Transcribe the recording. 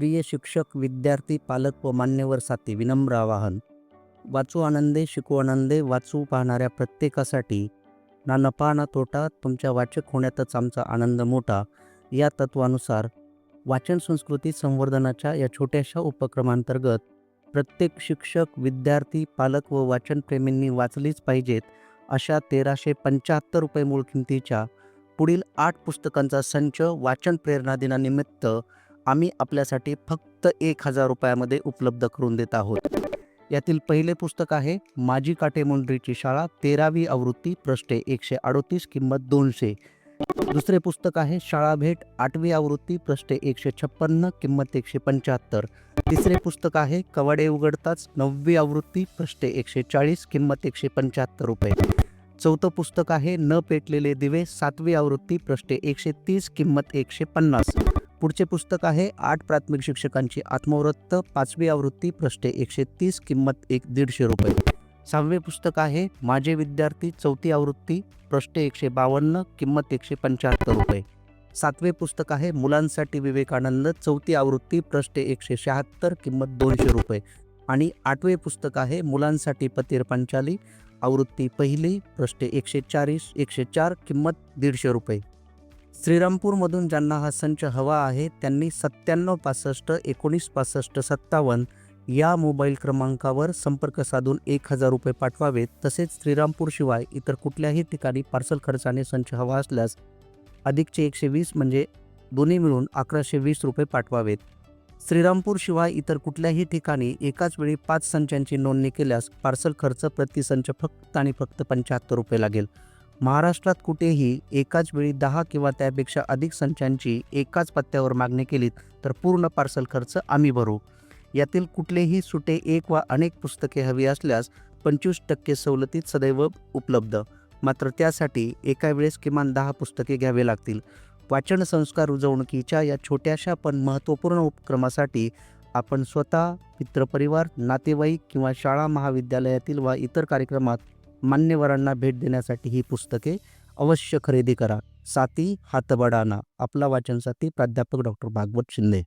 प्रिय शिक्षक, विद्यार्थी, पालक व मान्यवर साथी, विनम्र आवाहन. वाचू आनंदे, शिकू आनंदे. वाचू पाहणाऱ्या प्रत्येकासाठी ना नफा ना तोटा, तुमच्या वाचक होण्यातच आमचा आनंद मोठा. या तत्वानुसार वाचन संस्कृती संवर्धनाच्या या छोट्याशा उपक्रमांतर्गत प्रत्येक शिक्षक, विद्यार्थी, पालक व वाचनप्रेमींनी वाचलीच पाहिजेत अशा 1375 रुपये मूळ किमतीच्या पुढील 8 पुस्तकांचा संच वाचन प्रेरणा दिनानिमित्त आम्ही आपल्यासाठी फक्त 1000 रुपयामध्ये उपलब्ध करून देत आहोत. यातील पहिले पुस्तक आहे माझी काटेमुंडरीची शाळा, 13वी आवृत्ती, पृष्ठे 138, किंमत 200. दुसरे पुस्तक आहे शाळा भेट, 8वी आवृत्ती, पृष्ठे 156, किंमत 175. तिसरे पुस्तक आहे कवाडे उघडताच, 9वी आवृत्ती, पृष्ठे 140, किंमत 175 रुपये. चौथं पुस्तक आहे न पेटलेले दिवे, 7वी आवृत्ती, पृष्ठे 130, किंमत 150. पुढचे पुस्तक आहे 8 प्राथमिक शिक्षकांची आत्मवृत्त, 5वी आवृत्ती, पृष्ठे 130, किंमत 150 रुपये. 6वे पुस्तक आहे माझे विद्यार्थी, 4थी आवृत्ती, पृष्ठे 152, किंमत 175 रुपये. 7वे पुस्तक आहे मुलांसाठी विवेकानंद, 4थी आवृत्ती, पृष्ठे 176, किंमत 200 रुपये. आणि 8वे पुस्तक आहे मुलांसाठी पतीर पंचाली, आवृत्ती पहिली, पृष्ठे 104, किंमत 150 रुपये. श्रीरामपूरमधून ज्यांना हा संच हवा आहे त्यांनी 9765 1965 57 या मोबाईल क्रमांकावर संपर्क साधून 1000 रुपये पाठवावेत. तसेच श्रीरामपूरशिवाय इतर कुठल्याही ठिकाणी पार्सल खर्चाने संच हवा असल्यास अधिकचे 120 म्हणजे दोन्ही मिळून 1120 रुपये पाठवावेत. श्रीरामपूरशिवाय इतर कुठल्याही ठिकाणी एकाच वेळी 5 संचांची नोंदणी केल्यास पार्सल खर्च प्रति संच फक्त आणि फक्त 75 रुपये लागेल. महाराष्ट्रात कुठेही एकाच वेळी 10 किंवा त्यापेक्षा अधिक संचांची एकाच पत्त्यावर मागणी केली तर पूर्ण पार्सल खर्च आम्ही भरू. यातील कुठलेही सुटे एक वा अनेक पुस्तके हवी असल्यास 25% सवलतीत सदैव उपलब्ध. मात्र त्यासाठी एका वेळेस किमान 10 पुस्तके घ्यावे लागतील. वाचन संस्कार उजवणुकीच्या या छोट्याशा पण महत्त्वपूर्ण उपक्रमासाठी आपण स्वतः, मित्रपरिवार, नातेवाईक किंवा शाळा महाविद्यालयातील वा इतर कार्यक्रमात मान्यवरांना भेट देण्यासाठी ही पुस्तके अवश्य खरेदी करा. साथी हात बढाना. आपला वाचन साथी प्राध्यापक डॉक्टर भागवत शिंदे.